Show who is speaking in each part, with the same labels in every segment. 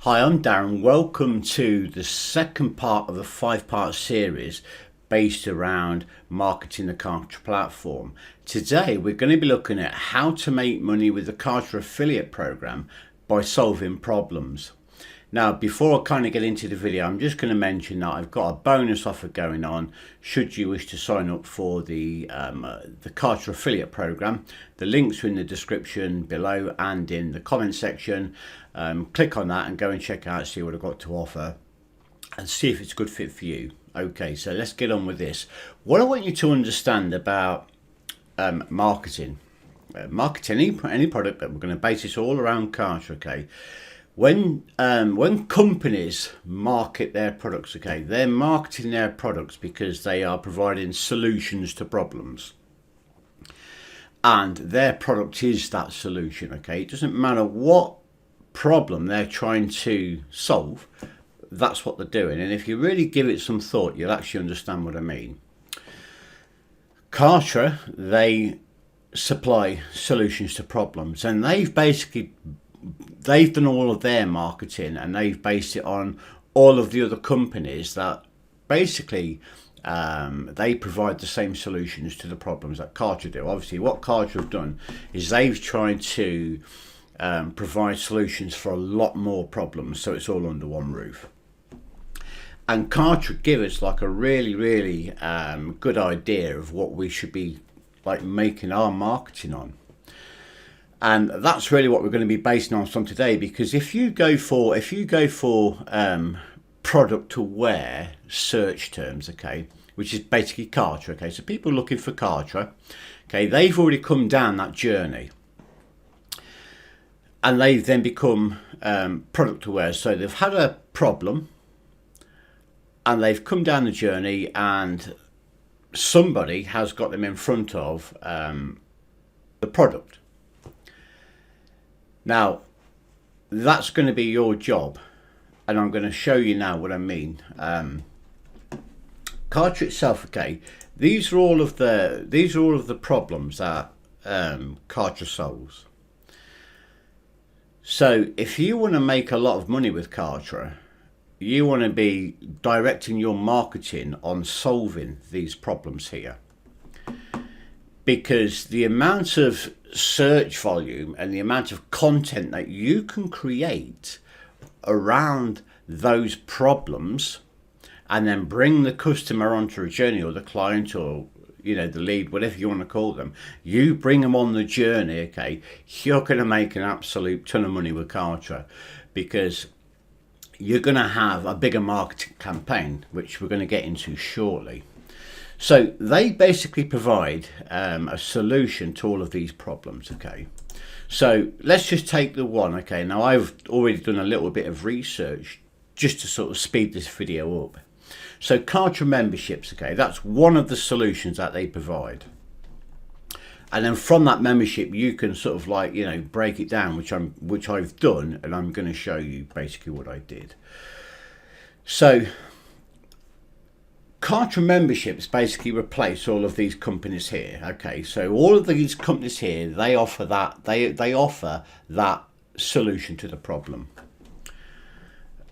Speaker 1: Hi, I'm Darren. Welcome to the second part of a 5-part series based around marketing the Kartra platform. Today we're going to be looking at how to make money with the Kartra affiliate program by solving problems. Now, before I kind of get into the video, I'm just going to mention that I've got a bonus offer going on should you wish to sign up for the Kartra affiliate program. The links are in the description below and in the comment section. Click on that and go and check out, see what I've got to offer and see if it's a good fit for you. Okay, so let's get on with this. What I want you to understand about marketing any product, but we're going to base this all around Kartra, okay? When companies market their products, okay, they're marketing their products because they are providing solutions to problems. And their product is that solution, okay? It doesn't matter what problem they're trying to solve, that's what they're doing. And if you really give it some thought, you'll actually understand what I mean. Kartra, they supply solutions to problems, and they've done all of their marketing and they've based it on all of the other companies that basically they provide the same solutions to the problems that Kartra do. Obviously what Kartra have done is they've tried to provide solutions for a lot more problems, so it's all under one roof. And Kartra give us like a really good idea of what we should be like making our marketing on. And that's really what we're going to be basing on from today, because if you go for product aware search terms, okay, which is basically Kartra, okay, so people looking for Kartra, okay, they've already come down that journey and they've then become product aware. So they've had a problem and they've come down the journey and somebody has got them in front of the product. Now, that's going to be your job, and I'm going to show you now what I mean. Kartra itself, okay, these are all of the problems that Kartra solves. So if you want to make a lot of money with Kartra, you want to be directing your marketing on solving these problems here, because the amount of search volume and the amount of content that you can create around those problems and then bring the customer onto a journey, or the client, or the lead, whatever you want to call them, you bring them on the journey, okay, you're going to make an absolute ton of money with Kartra, because you're going to have a bigger marketing campaign, which we're going to get into shortly. So they basically provide a solution to all of these problems, okay? So let's just take the one, okay? Now I've already done a little bit of research just to sort of speed this video up. So Kartra memberships, okay, that's one of the solutions that they provide. And then from that membership, you can sort of like, break it down, which I've done, and I'm going to show you basically what I did. So Kartra memberships basically replace all of these companies here. Okay, so all of these companies here, they offer that they offer that solution to the problem.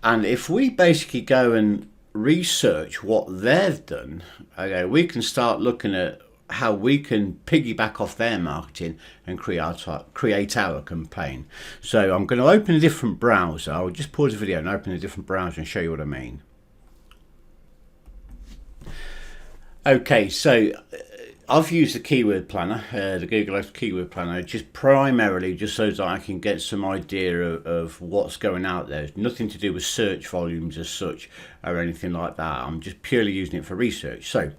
Speaker 1: And if we basically go and research what they've done, okay, we can start looking at how we can piggyback off their marketing and create our campaign. So I'm going to open a different browser. I'll just pause the video and open a different browser and show you what I mean. Okay, so I've used the keyword planner, the Google Ads keyword planner, just primarily just so that I can get some idea of what's going out there. It's nothing to do with search volumes as such or anything like that. I'm just purely using it for research. So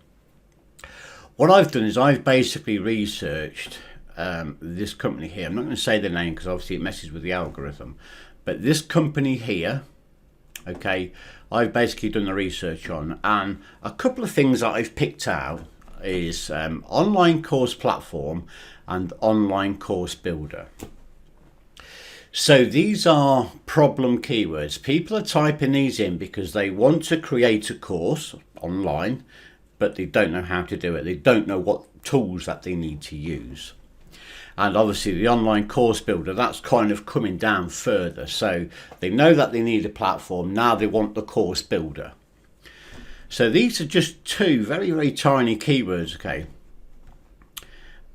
Speaker 1: what I've done is I've basically researched this company here. I'm not going to say the name because obviously it messes with the algorithm, but this company here, okay, I've basically done the research on, and a couple of things that I've picked out is online course platform and online course builder. So these are problem keywords. People are typing these in because they want to create a course online, but they don't know how to do it. They don't know what tools that they need to use. And obviously the online course builder, that's kind of coming down further. So they know that they need a platform, now they want the course builder. So these are just two very, very tiny keywords, okay?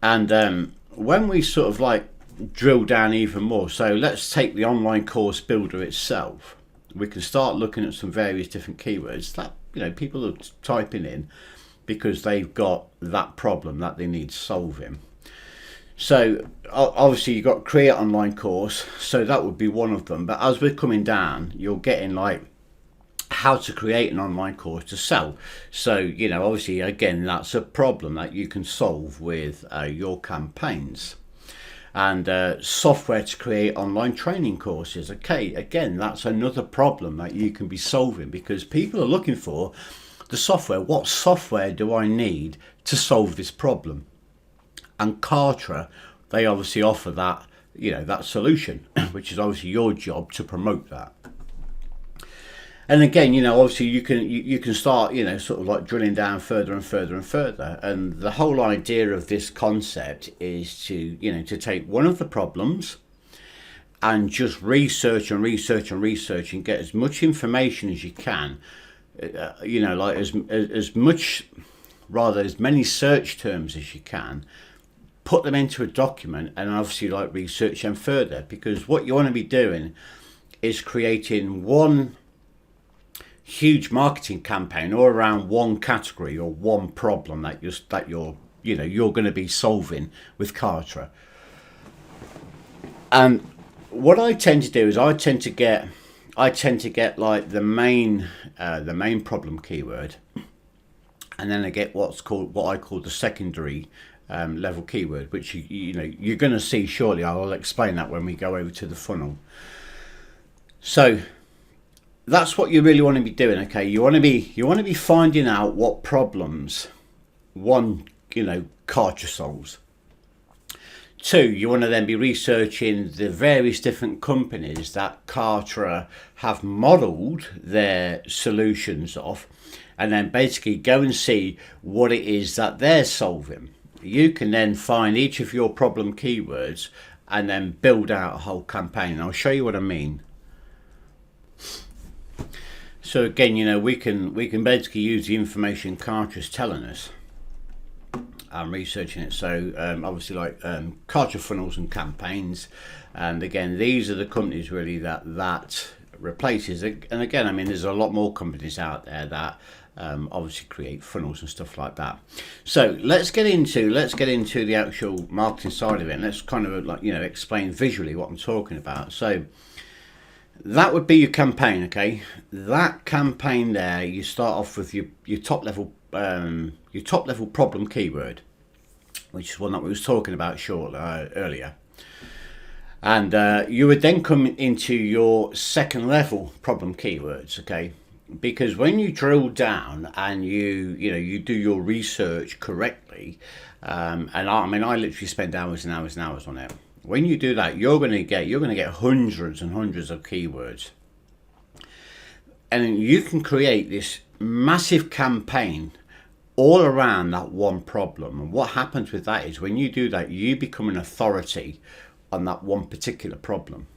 Speaker 1: And when we sort of like drill down even more, so let's take the online course builder itself. We can start looking at some various different keywords that, you know, people are typing in because they've got that problem that they need solving. So obviously you've got create online course, so that would be one of them. But as we're coming down, you're getting like how to create an online course to sell. So, you know, obviously again, that's a problem that you can solve with your campaigns. And software to create online training courses. Okay, again, that's another problem that you can be solving, because people are looking for the software. What software do I need to solve this problem? And Kartra, they obviously offer that, you know, that solution, which is obviously your job to promote that. And again, you know, obviously you can start, you know, sort of like drilling down further and further and further. And the whole idea of this concept is to, you know, to take one of the problems and just research and research and research and get as much information as you can, you know, like as much, rather as many search terms as you can, put them into a document and obviously like research them further, because what you want to be doing is creating one huge marketing campaign all around one category or one problem that you're going to be solving with Kartra. And what I tend to do is I tend to get like the main problem keyword, and then I get what I call the secondary level keyword, which you know you're going to see shortly. I'll explain that when we go over to the funnel. So that's what you really want to be doing, okay? You want to be finding out what problems one, you know, Kartra solves. Two, you want to then be researching the various different companies that Kartra have modeled their solutions off, and then basically go and see what it is that they're solving. You can then find each of your problem keywords and then build out a whole campaign. I'll show you what I mean. So again, you know, we can basically use the information Kartra's telling us. I'm researching it. So obviously like Kartra funnels and campaigns, and again, these are the companies really that replaces it. And again, I mean, there's a lot more companies out there that obviously create funnels and stuff like that. So let's get into the actual marketing side of it, and let's kind of like, you know, explain visually what I'm talking about. So that would be your campaign, okay? That campaign there, you start off with your top level problem keyword, which is one that we was talking about earlier. And you would then come into your second level problem keywords, okay? Because when you drill down and you do your research correctly, and I literally spend hours and hours and hours on it. When you do that, you're going to get hundreds and hundreds of keywords, and you can create this massive campaign all around that one problem. And what happens with that is when you do that, you become an authority on that one particular problem.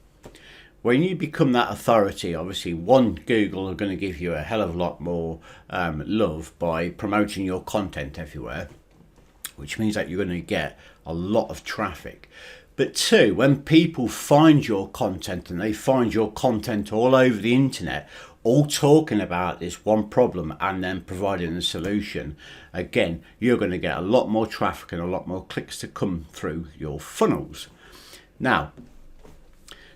Speaker 1: When you become that authority, obviously, Google are going to give you a hell of a lot more love by promoting your content everywhere, which means that you're going to get a lot of traffic. But two, when people find your content, and they find your content all over the internet, all talking about this one problem and then providing a solution, again, you're going to get a lot more traffic and a lot more clicks to come through your funnels. Now,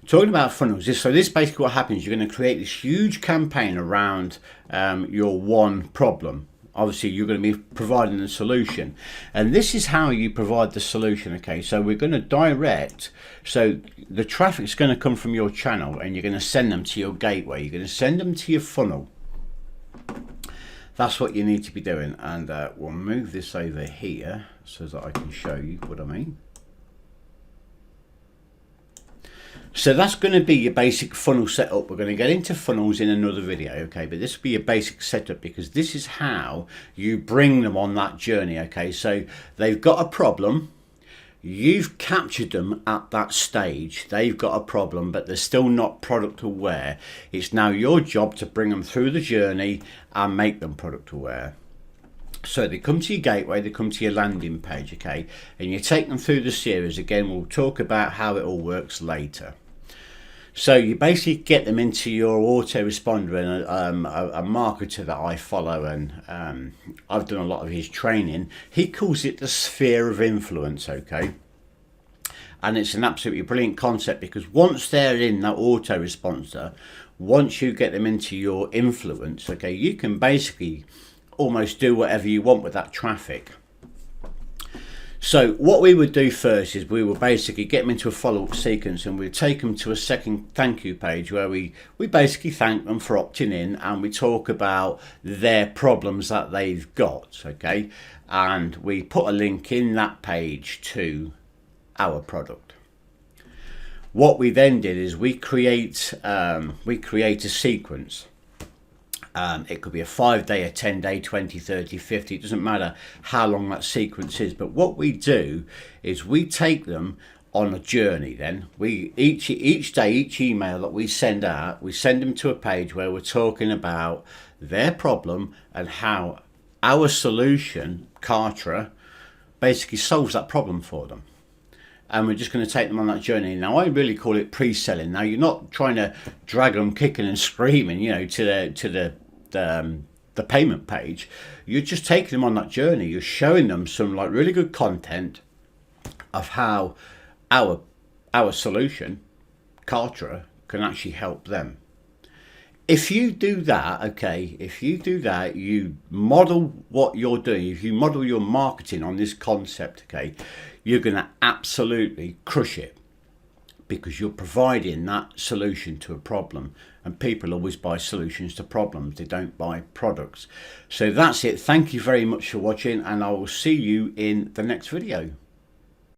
Speaker 1: talking about funnels, this basically what happens, you're going to create this huge campaign around your one problem. Obviously, you're going to be providing a solution, and this is how you provide the solution, okay? So we're going to direct, so the traffic's going to come from your channel, and you're going to send them to your gateway. You're going to send them to your funnel. That's what you need to be doing, and we'll move this over here so that I can show you what I mean. So that's going to be your basic funnel setup. We're going to get into funnels in another video, okay? But this will be your basic setup, because this is how you bring them on that journey, okay? So they've got a problem. You've captured them at that stage. They've got a problem, but they're still not product aware. It's now your job to bring them through the journey and make them product aware. So they come to your gateway, they come to your landing page, okay, and you take them through the series. Again, we'll talk about how it all works later. So you basically get them into your autoresponder, and a marketer that I follow, and I've done a lot of his training. He calls it the sphere of influence, okay? And it's an absolutely brilliant concept, because once they're in that autoresponder, once you get them into your influence, okay, you can basically almost do whatever you want with that traffic. So what we would do first is we would basically get them into a follow-up sequence, and we'd take them to a second thank you page where we basically thank them for opting in, and we talk about their problems that they've got, okay, and we put a link in that page to our product. What we then did is we create a sequence. It could be a 5-day, a 10-day, 20, 30, 50, it doesn't matter how long that sequence is. But what we do is we take them on a journey. Then we each day, each email that we send out, we send them to a page where we're talking about their problem and how our solution, Kartra, basically solves that problem for them. And we're just going to take them on that journey. Now, I really call it pre-selling. Now, you're not trying to drag them kicking and screaming, you know, to the payment page. You're just taking them on that journey. You're showing them some like really good content of how our solution, Kartra, can actually help them. If you do that, okay, if you do that, you model what you're doing, if you model your marketing on this concept, okay, you're going to absolutely crush it, because you're providing that solution to a problem, and people always buy solutions to problems. They don't buy products. So that's it. Thank you very much for watching, and I will see you in the next video.